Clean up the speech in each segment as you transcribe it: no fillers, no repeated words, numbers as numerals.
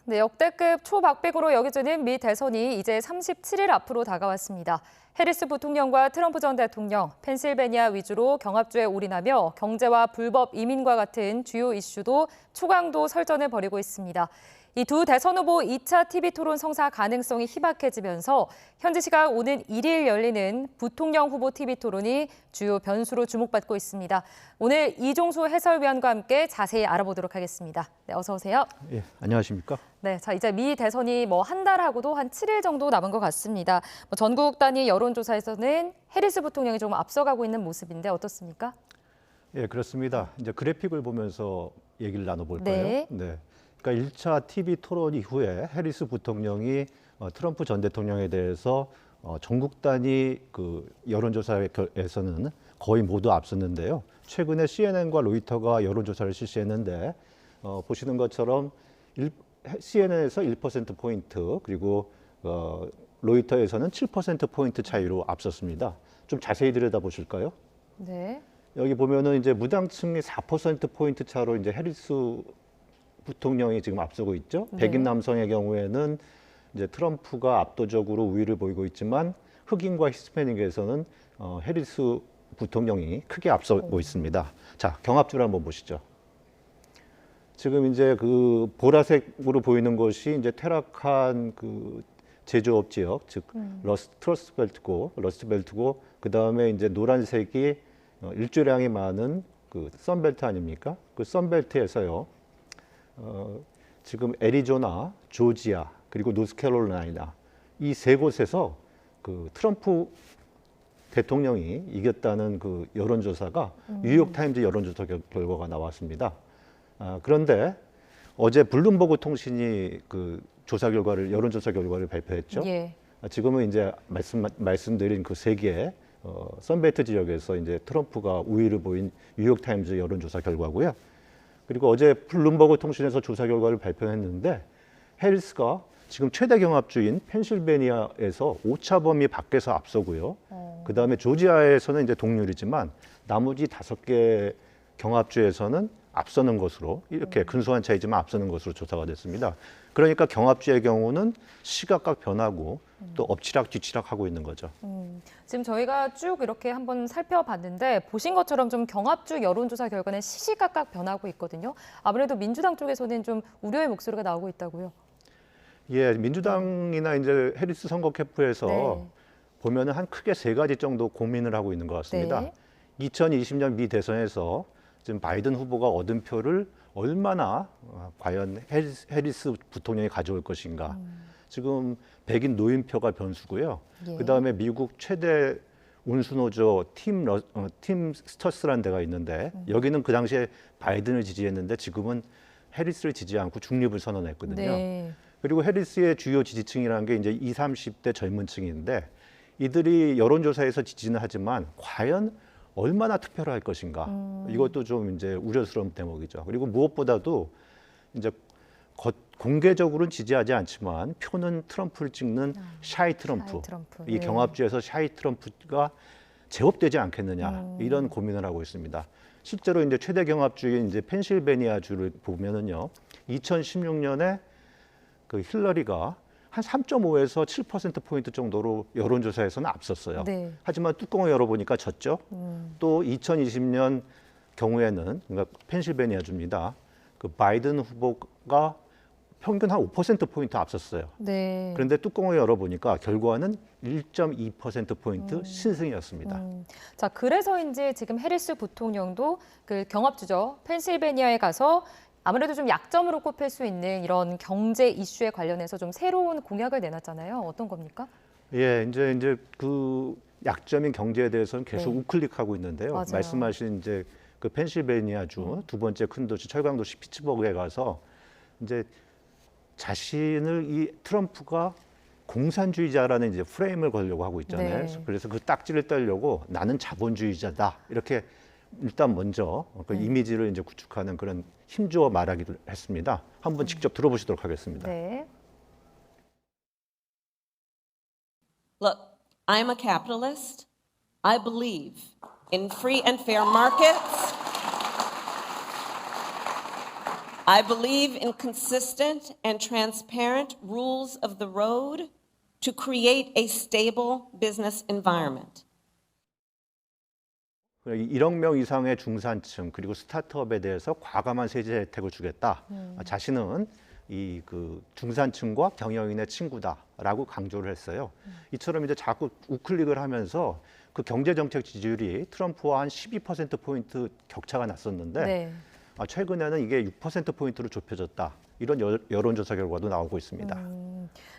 네, 역대급 초박빙으로 여겨지는 미 대선이 이제 37일 앞으로 다가왔습니다. 해리스 부통령과 트럼프 전 대통령, 펜실베니아 위주로 경합주에 올인하며 경제와 불법 이민과 같은 주요 이슈도 초강도 설전을 벌이고 있습니다. 이 두 대선 후보 2차 TV 토론 성사 가능성이 희박해지면서 현지 시각 오는 1일 열리는 부통령 후보 TV 토론이 주요 변수로 주목받고 있습니다. 오늘 이종수 해설위원과 함께 자세히 알아보도록 하겠습니다. 네, 어서 오세요. 예, 안녕하십니까? 네, 자 이제 미 대선이 한 달하고도 한 7일 정도 남은 것 같습니다. 전국 단위 여론조사에서는 해리스 부통령이 좀 앞서가고 있는 모습인데 어떻습니까? 예, 그렇습니다. 이제 그래픽을 보면서 얘기를 나눠볼까요? 네. 그러니까 1차 TV 토론 이후에 해리스 부통령이 트럼프 전 대통령에 대해서 전국 단위 그 여론조사에서는 거의 모두 앞섰는데요. 최근에 CNN과 로이터가 여론조사를 실시했는데 보시는 것처럼 CNN에서 1%포인트 그리고 로이터에서는 7%포인트 차이로 앞섰습니다. 좀 자세히 들여다보실까요? 네. 여기 보면은 이제 무당층이 4%포인트 차로 이제 해리스 부통령이 지금 앞서고 있죠. 네. 백인 남성의 경우에는 이제 트럼프가 압도적으로 우위를 보이고 있지만 흑인과 히스패닉에서는 해리스 부통령이 크게 앞서고 있습니다. 자, 경합주를 한번 보시죠. 지금 이제 그 보라색으로 보이는 것이 이제 퇴락한 그 제조업 지역, 즉 러스트벨트고 그 다음에 이제 노란색이 일조량이 많은 그 선벨트 아닙니까? 그 선벨트에서요. 지금 애리조나, 조지아, 그리고 노스캐롤라이나 이 세 곳에서 그 트럼프 대통령이 이겼다는 그 여론조사가 뉴욕타임즈 여론조사 결과가 나왔습니다. 그런데 어제 블룸버그 통신이 그 여론조사 결과를 발표했죠. 예. 지금은 이제 말씀드린 그 세 개의 선벨트 지역에서 이제 트럼프가 우위를 보인 뉴욕타임즈 여론조사 결과고요. 그리고 어제 블룸버그 통신에서 조사 결과를 발표했는데 해리스가 지금 최대 경합주인 펜실베니아에서 오차 범위 밖에서 앞서고요. 그다음에 조지아에서는 이제 동률이지만 나머지 5개 경합주에서는 앞서는 것으로 이렇게 근소한 차이지만 앞서는 것으로 조사가 됐습니다. 그러니까 경합주의 경우는 시각각 변하고 또 엎치락 뒤치락 하고 있는 거죠. 지금 저희가 쭉 이렇게 한번 살펴봤는데 보신 것처럼 좀 경합주 여론조사 결과는 시시각각 변하고 있거든요. 아무래도 민주당 쪽에서는 좀 우려의 목소리가 나오고 있다고요. 예, 민주당이나 이제 해리스 선거 캠프에서 네. 보면은 한 크게 3가지 정도 고민을 하고 있는 것 같습니다. 네. 2020년 미 대선에서 지금 바이든 후보가 얻은 표를 얼마나 과연 해리스 부통령이 가져올 것인가. 지금 백인 노인표가 변수고요. 예. 그다음에 미국 최대 운수노조 팀 스터스라는 데가 있는데 여기는 그 당시에 바이든을 지지했는데 지금은 해리스를 지지 않고 중립을 선언했거든요. 네. 그리고 해리스의 주요 지지층이라는 게 이제 20, 30대 젊은 층인데 이들이 여론조사에서 지지는 하지만 과연 얼마나 투표를 할 것인가. 이것도 좀 이제 우려스러운 대목이죠. 그리고 무엇보다도 이제 공개적으로는 지지하지 않지만 표는 트럼프를 찍는 샤이 트럼프. 이 네. 경합주에서 샤이 트럼프가 제법되지 않겠느냐 이런 고민을 하고 있습니다. 실제로 이제 최대 경합주인 이제 펜실베니아주를 보면은요, 2016년에 그 힐러리가 한 3.5에서 7%포인트 정도로 여론조사에서는 앞섰어요. 네. 하지만 뚜껑을 열어보니까 졌죠. 또 2020년 경우에는, 그러니까 펜실베니아주입니다. 그 바이든 후보가 평균 한 5%포인트 앞섰어요. 네. 그런데 뚜껑을 열어보니까 결과는 1.2%포인트 신승이었습니다. 자, 그래서인지 지금 해리스 부통령도 그 경합주죠. 펜실베니아에 가서 아무래도 좀 약점으로 꼽힐 수 있는 이런 경제 이슈에 관련해서 좀 새로운 공약을 내놨잖아요. 어떤 겁니까? 예, 이제 그 약점인 경제에 대해서는 계속 네. 우클릭하고 있는데요. 맞아요. 말씀하신 이제 그 펜실베니아주 두 번째 큰 도시 철강 도시 피츠버그에 가서 이제 자신을 이 트럼프가 공산주의자라는 이제 프레임을 걸려고 하고 있잖아요. 네. 그래서 그 딱지를 떼려고 나는 자본주의자다 이렇게 일단 먼저 그 이미지를 이제 구축하는 그런 힘주어 말하기도 했습니다. 한번 직접 들어보시도록 하겠습니다. 네. Look, I'm a capitalist. I believe in free and fair markets. I believe in consistent and transparent rules of the road to create a stable business environment. 1억 명 이상의 중산층 그리고 스타트업에 대해서 과감한 세제 혜택을 주겠다. 자신은 이 그 중산층과 경영인의 친구다라고 강조를 했어요. 이처럼 이제 자꾸 우클릭을 하면서 그 경제 정책 지지율이 트럼프와 한 12%포인트 격차가 났었는데 네. 최근에는 이게 6%포인트로 좁혀졌다. 이런 여론조사 결과도 나오고 있습니다.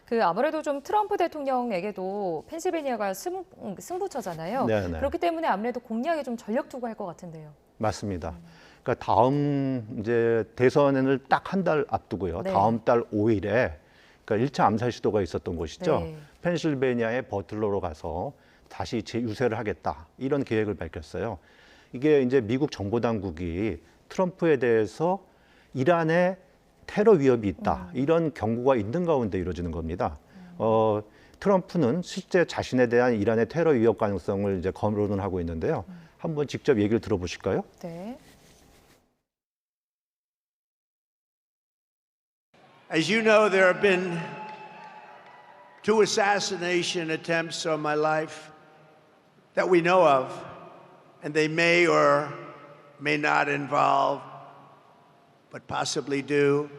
그 아무래도 좀 트럼프 대통령에게도 펜실베니아가 승부처잖아요. 네네. 그렇기 때문에 아무래도 공략에 좀 전력 투구할 것 같은데요. 맞습니다. 그러니까 다음 이제 대선을 딱 한 달 앞두고요. 네. 다음 달 5일에 그러니까 1차 암살 시도가 있었던 곳이죠. 네. 펜실베니아의 버틀러로 가서 다시 재유세를 하겠다. 이런 계획을 밝혔어요. 이게 이제 미국 정보 당국이 트럼프에 대해서 이란에 테러 위협이 있다. 이런 경고가 있는 가운데 이루어지는 겁니다. 트럼프는 실제 자신에 대한 이란의 테러 위협 가능성을 이제 거론하고 있는데요. 한번 직접 얘기를 들어보실까요? 네. As you know, there have been 2 assassination attempts on my life that we know of, and they may or may not involve, but possibly do.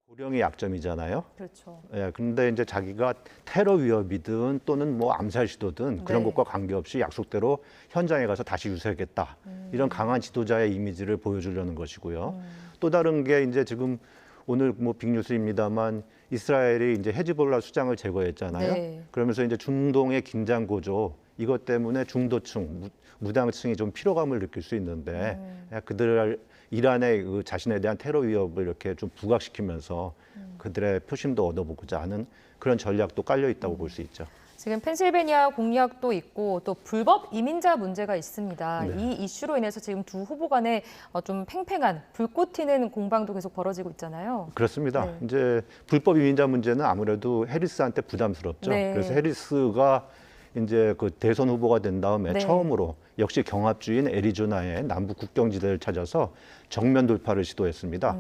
고령이 약점이잖아요. 그렇죠. 예, 그런데 이제 자기가 테러 위협이든 또는 뭐 암살 시도든 그런 네. 것과 관계없이 약속대로 현장에 가서 다시 유세하겠다. 이런 강한 지도자의 이미지를 보여주려는 것이고요. 또 다른 게 이제 지금 오늘 뭐 빅뉴스입니다만 이스라엘이 이제 헤즈볼라 수장을 제거했잖아요. 네. 그러면서 이제 중동의 긴장 고조 이것 때문에 중도층, 무당층이 좀 피로감을 느낄 수 있는데 그들 이란의 그 자신에 대한 테러 위협을 이렇게 좀 부각시키면서 그들의 표심도 얻어보고자 하는 그런 전략도 깔려 있다고 볼 수 있죠. 지금 펜실베니아 공약도 있고 또 불법 이민자 문제가 있습니다. 네. 이 이슈로 인해서 지금 두 후보 간에 좀 팽팽한 불꽃 튀는 공방도 계속 벌어지고 있잖아요. 그렇습니다. 네. 이제 불법 이민자 문제는 아무래도 해리스한테 부담스럽죠. 네. 그래서 해리스가 이제 그 대선 후보가 된 다음에 네. 처음으로 역시 경합주인 애리조나의 남부 국경지대를 찾아서 정면 돌파를 시도했습니다.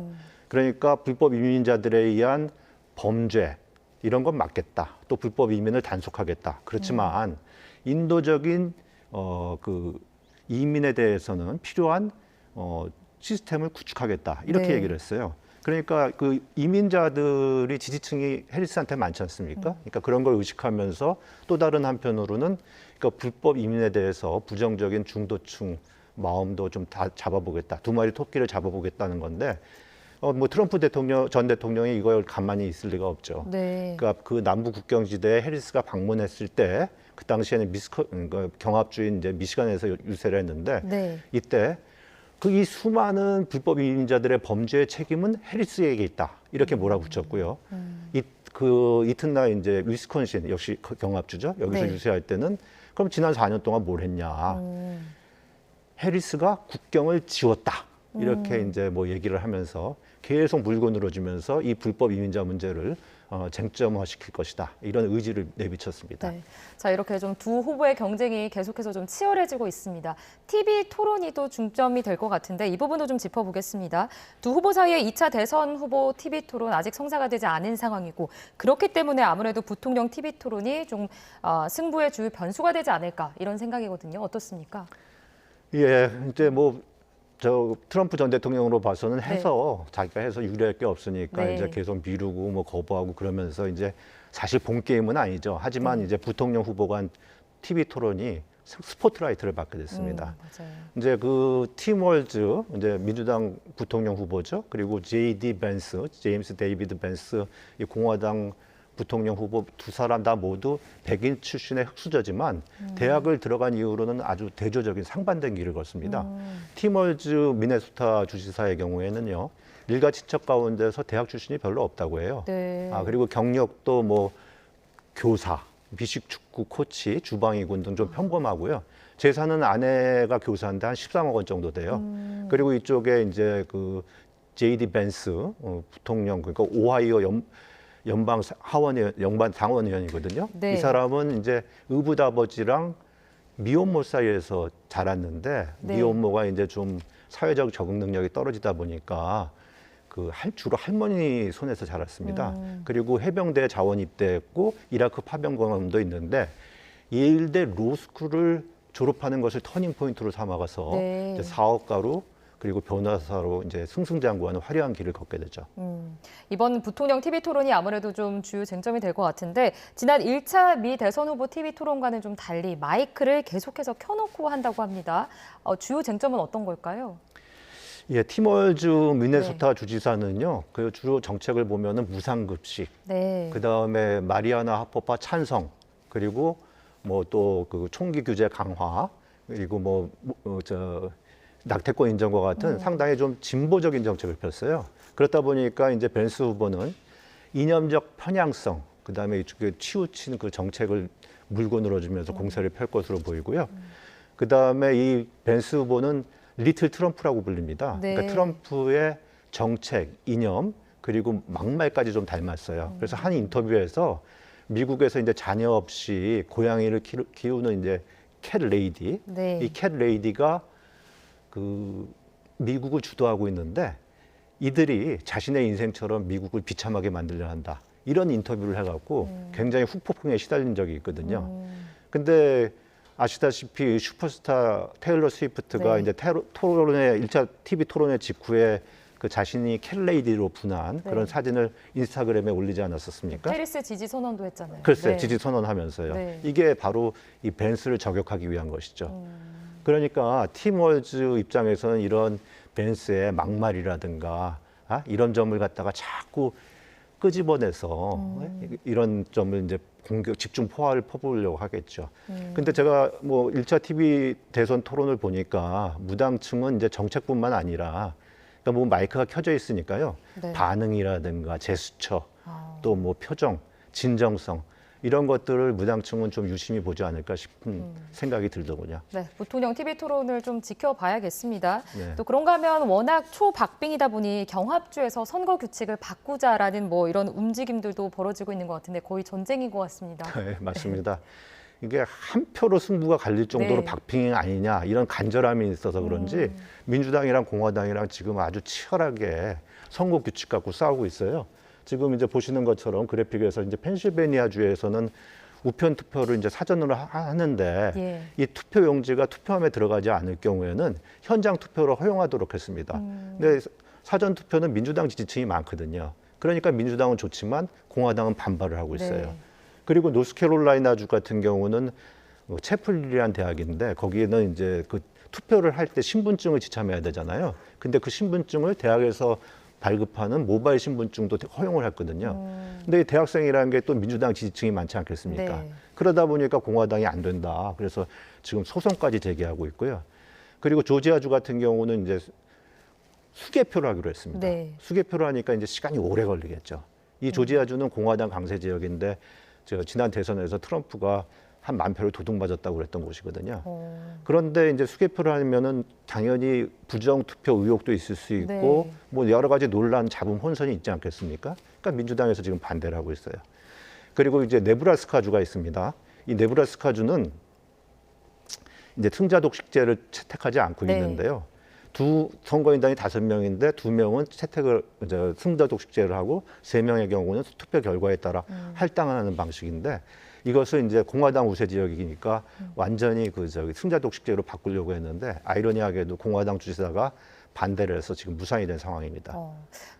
그러니까 불법 이민자들에 의한 범죄 이런 건 막겠다. 또 불법 이민을 단속하겠다. 그렇지만 인도적인 그 이민에 대해서는 필요한 시스템을 구축하겠다. 이렇게 네. 얘기를 했어요. 그러니까 그 이민자들이 지지층이 해리스한테 많지 않습니까? 그러니까 그런 걸 의식하면서 또 다른 한편으로는 그러니까 불법 이민에 대해서 부정적인 중도층 마음도 좀 다 잡아보겠다. 2마리 토끼를 잡아보겠다는 건데 뭐 트럼프 전 대통령이 이걸 가만히 있을 리가 없죠. 네. 그러니까 그 남부 국경지대에 해리스가 방문했을 때 그 당시에는 경합주인 이제 미시간에서 유세를 했는데 네. 이때 그 이 수많은 불법 이민자들의 범죄의 책임은 해리스에게 있다. 이렇게 몰아붙였고요. 그 이튿날 이제 위스콘신 역시 경합주죠. 여기서 네. 유세할 때는 그럼 지난 4년 동안 뭘 했냐. 해리스가 국경을 지웠다. 이렇게 이제 뭐 얘기를 하면서 계속 물고 늘어지면서 이 불법 이민자 문제를 쟁점화시킬 것이다. 이런 의지를 내비쳤습니다. 네. 자, 이렇게 좀 두 후보의 경쟁이 계속해서 좀 치열해지고 있습니다. TV 토론이 또 중점이 될 것 같은데 이 부분도 좀 짚어보겠습니다. 두 후보 사이의 2차 대선 후보 TV 토론 아직 성사가 되지 않은 상황이고 그렇기 때문에 아무래도 부통령 TV 토론이 좀 승부의 주요 변수가 되지 않을까 이런 생각이거든요. 어떻습니까? 예, 이제 뭐 저 트럼프 전 대통령으로 봐서는 해서 자기가 해서 유리할 게 없으니까 네. 이제 계속 미루고 뭐 거부하고 그러면서 이제 사실 본 게임은 아니죠. 하지만 이제 부통령 후보가 한 TV 토론이 스포트라이트를 받게 됐습니다. 맞아요. 이제 그 팀 월즈 이제 민주당 부통령 후보죠. 그리고 J.D. 벤스, 제임스 데이비드 벤스 이 공화당 부통령 후보 두 사람 다 모두 백인 출신의 흑수저지만 대학을 들어간 이후로는 아주 대조적인 상반된 길을 걷습니다. 팀 월즈 미네소타 주지사의 경우에는요. 일가 친척 가운데서 대학 출신이 별로 없다고 해요. 네. 그리고 경력도 뭐 교사, 미식 축구 코치, 주방위군 등 좀 평범하고요. 재산은 아내가 교사인데 한 13억 원 정도 돼요. 그리고 이쪽에 이제 그 J.D. 벤스 부통령 그러니까 오하이오 연방 상원의원이거든요. 네. 이 사람은 이제 의붓아버지랑 미혼모 사이에서 자랐는데 네. 미혼모가 이제 좀 사회적 적응 능력이 떨어지다 보니까 주로 할머니 손에서 자랐습니다. 그리고 해병대 자원 입대했고 이라크 파병 경험도 있는데 예일대 로스쿨을 졸업하는 것을 터닝 포인트로 삼아가서 네. 이제 사업가로 그리고 변호사로 이제 승승장구하는 화려한 길을 걷게 되죠. 이번 부통령 TV 토론이 아무래도 좀 주요 쟁점이 될 것 같은데 지난 1차 미 대선 후보 TV 토론과는 좀 달리 마이크를 계속해서 켜놓고 한다고 합니다. 주요 쟁점은 어떤 걸까요? 예, 팀 월즈 미네소타 주지사는요, 그 주로 정책을 보면은 무상급식, 네. 그 다음에 마리아나 하퍼파 찬성, 그리고 뭐 또 그 총기 규제 강화, 그리고 낙태권 인정과 같은 상당히 좀 진보적인 정책을 폈어요. 그렇다 보니까 이제 벤스 후보는 이념적 편향성, 그 다음에 치우친 그 정책을 물고 늘어주면서 공세를 펼 것으로 보이고요. 그 다음에 이 벤스 후보는 리틀 트럼프라고 불립니다. 네. 그러니까 트럼프의 정책, 이념, 그리고 막말까지 좀 닮았어요. 그래서 한 인터뷰에서 미국에서 이제 자녀 없이 고양이를 키우는 이제 캣 레이디, 네. 이 캣 레이디가 미국을 주도하고 있는데 이들이 자신의 인생처럼 미국을 비참하게 만들려 한다. 이런 인터뷰를 해갖고 굉장히 후폭풍에 시달린 적이 있거든요. 근데 아시다시피 슈퍼스타 테일러 스위프트가 네. 이제 토론회 1차 TV 토론회 직후에 그 자신이 캣레이디로 분한 네. 그런 사진을 인스타그램에 올리지 않았었습니까? 페리스 지지 선언도 했잖아요. 글쎄, 네. 지지 선언하면서요. 네. 이게 바로 이 벤스를 저격하기 위한 것이죠. 그러니까 팀 월즈 입장에서는 이런 벤스의 막말이라든가 이런 점을 갖다가 자꾸 끄집어내서 이런 점을 이제 집중 포화를 퍼부으려고 하겠죠. 근데 제가 뭐 1차 TV 대선 토론을 보니까 무당층은 이제 정책뿐만 아니라 그러니까 뭐 마이크가 켜져 있으니까요. 네. 반응이라든가 제스처, 또 뭐 표정, 진정성 이런 것들을 무당층은 좀 유심히 보지 않을까 싶은 생각이 들더군요. 네, 부통령 TV 토론을 좀 지켜봐야겠습니다. 네. 또 그런가 하면 워낙 초박빙이다 보니 경합주에서 선거 규칙을 바꾸자라는 뭐 이런 움직임들도 벌어지고 있는 것 같은데 거의 전쟁인 것 같습니다. 네, 맞습니다. 이게 한 표로 승부가 갈릴 정도로 네. 박빙이 아니냐 이런 간절함이 있어서 그런지 민주당이랑 공화당이랑 지금 아주 치열하게 선거 규칙 갖고 싸우고 있어요. 지금 이제 보시는 것처럼 그래픽에서 이제 펜실베니아 주에서는 우편 투표를 이제 사전으로 하는데 예. 이 투표 용지가 투표함에 들어가지 않을 경우에는 현장 투표를 허용하도록 했습니다. 근데 사전 투표는 민주당 지지층이 많거든요. 그러니까 민주당은 좋지만 공화당은 반발을 하고 있어요. 네. 그리고 노스캐롤라이나주 같은 경우는 채플이라는 대학인데 거기에는 이제 그 투표를 할 때 신분증을 지참해야 되잖아요. 근데 그 신분증을 대학에서 발급하는 모바일 신분증도 허용을 했거든요. 근데 이 대학생이라는 게 또 민주당 지지층이 많지 않겠습니까? 네. 그러다 보니까 공화당이 안 된다. 그래서 지금 소송까지 제기하고 있고요. 그리고 조지아주 같은 경우는 이제 수개표를 하기로 했습니다. 네. 수개표를 하니까 이제 시간이 오래 걸리겠죠. 이 조지아주는 공화당 강세 지역인데 지난 대선에서 트럼프가 한 10,000표를 도둑맞았다고 그랬던 곳이거든요. 그런데 이제 수개표를 하면은 당연히 부정 투표 의혹도 있을 수 있고 네. 뭐 여러 가지 논란, 잡음, 혼선이 있지 않겠습니까? 그러니까 민주당에서 지금 반대를 하고 있어요. 그리고 이제 네브라스카주가 있습니다. 이 네브라스카주는 이제 승자 독식제를 채택하지 않고 네. 있는데요. 선거인단이 5명인데 2명은 승자 독식제를 하고 3명의 경우는 투표 결과에 따라 할당하는 방식인데 이것을 이제 공화당 우세 지역이니까 완전히 승자 독식제로 바꾸려고 했는데 아이러니하게도 공화당 주지사가 반대를 해서 지금 무산이 된 상황입니다.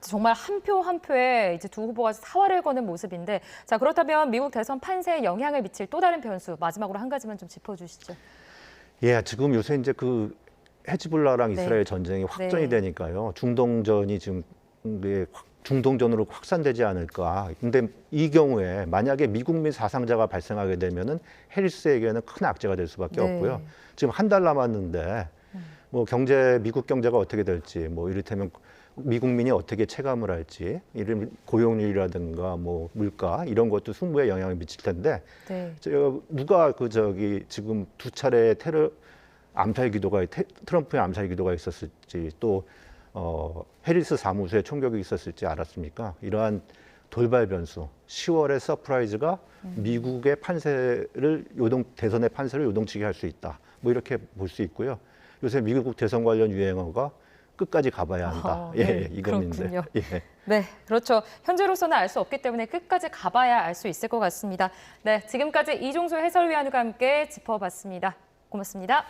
정말 한 표 한 표에 이제 두 후보가 사활을 거는 모습인데 자 그렇다면 미국 대선 판세에 영향을 미칠 또 다른 변수 마지막으로 한 가지만 좀 짚어주시죠. 예, 지금 요새 이제 헤즈볼라랑 네. 이스라엘 전쟁이 확전이 네. 되니까요. 중동전이 지금 중동전으로 확산되지 않을까. 근데 이 경우에 만약에 미국민 사상자가 발생하게 되면은 해리스에게는 큰 악재가 될 수밖에 네. 없고요. 지금 한 달 남았는데 뭐 미국 경제가 어떻게 될지, 뭐 이를테면 미국민이 어떻게 체감을 할지, 고용률이라든가 뭐 물가 이런 것도 승부에 영향을 미칠 텐데 네. 누가 지금 두 차례 트럼프의 암살 기도가 있었을지 또 해리스 사무소에 총격이 있었을지 알았습니까? 이러한 돌발 변수, 10월의 서프라이즈가 미국의 대선의 판세를 요동치게 할 수 있다. 뭐 이렇게 볼 수 있고요. 요새 미국 대선 관련 유행어가 끝까지 가봐야 한다. 네, 이겁니다. 그렇군요. 예. 네, 그렇죠. 현재로서는 알 수 없기 때문에 끝까지 가봐야 알 수 있을 것 같습니다. 네, 지금까지 이종수 해설위원과 함께 짚어봤습니다. 고맙습니다.